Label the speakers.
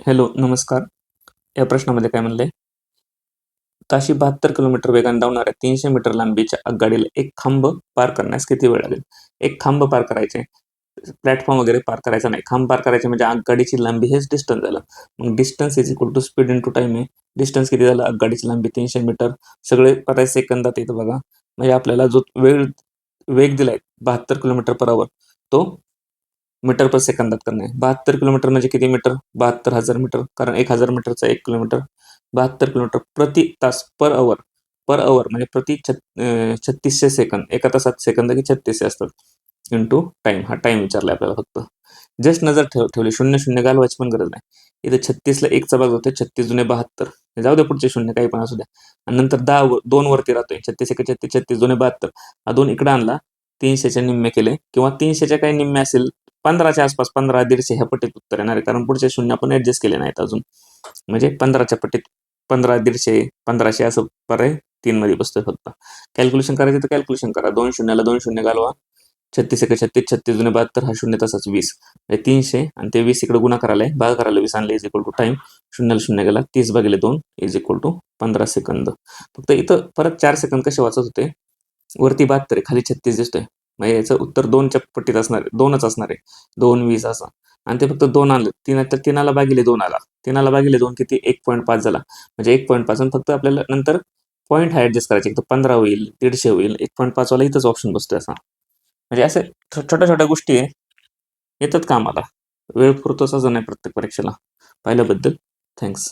Speaker 1: Hello, नमस्कार. या प्रश्नामध्ये काय म्हणलंय? ताशी 72 किलोमीटर वेगाने धावणाऱ्या 300 मीटर लांबीच्या आगगाडीला एक खांब पार करण्यास किती वेळ लागेल? एक खांब पार करायचे, प्लॅटफॉर्म वगैरे पार करायचा नाही. खांब पार करायचे म्हणजे आगगाडीची लांबी हेच डिस्टन्स झालं. मग distance is equal to speed into time आहे. डिस्टन्स किती झालं? आगगाडीची लांबी 300 मीटर. सगळे बऱ्याच सेकंदात येतं बघा. म्हणजे आपल्याला जो वेग दिलाय 72 किलोमीटर पर आवर, तो मीटर पर सेकंदात करणे. 72 किलोमीटर म्हणजे किती मीटर? 72,000 मीटर. कारण 1,000 मीटरचा 1 किलोमीटर. 72 किलोमीटर प्रति तास, पर आवर. पर आवर म्हणजे 3600 सेकंद. एका तासात सेकंद की 3600 असतात. Into time. हा टाइम विचारलाय आपल्याला फक्त. जस्ट नजर ठेवली, शून्य शून्य घालवायची पण गरज नाही. इथे 36ला 1चा भाग होते, 36 जुने 72. जाऊ दे, पुढचे शून्य काही पण असू द्या. आणि नंतर 2 वरती राहतोय. 36 एक 36, 36 जुने 72. हा 2 इकडे आणला, 300च्या निम्मे केले, किंवा 300च्या काही निम्मे असेल, 15च्या आसपास, 15, 150 ह्या पट्टीत उत्तर येणार आहे. कारण पुढचे शून्य आपण ऍडजस्ट केले नाहीत अजून. म्हणजे 15च्या पट्टीत 15, 150, 1500 असं पर्याय 3 मध्ये बसतोय फक्त. कॅल्क्युलेशन करायचं तर कॅल्क्युलेशन करा. 2 शून्याला 2 शून्य घालवा. 36 एक 36, 36 जुने 72. हा शून्य तासाच 20. म्हणजे 300 आणि ते 20 इकडे गुणा करायला भाग करायला 20 आणले, इज इक्वल टू टाइम. शून्याला शून्य गेला, 30/2 इज इक्वल टू 15 सेकंद. फक्त इथं परत 4 सेकंद कसे वाचत होते? वरती 72 आहे, खाली 36 दिसतोय. म्हणजे याचं उत्तर 2च्या पट्टीत असणार आहे, 2च असणार आहे. 2, 20 असं. आणि ते फक्त 2 आणलं. 3 तर 3ला भागिले 2 आला. 3ला भागिले 2 किती? 1.5 झाला. म्हणजे 1.5. आणि फक्त आपल्याला नंतर पॉईंट हा ऍडजस्ट करायचे. एक तर 15 होईल, 150 होईल, 1.5 वाला इथंच ऑप्शन बसतोय असा. म्हणजे असे छोट्या छोट्या गोष्टी येतात कामाला. वेळ पुरतोच असं नाही प्रत्येक परीक्षेला. पाहिल्याबद्दल थँक्स.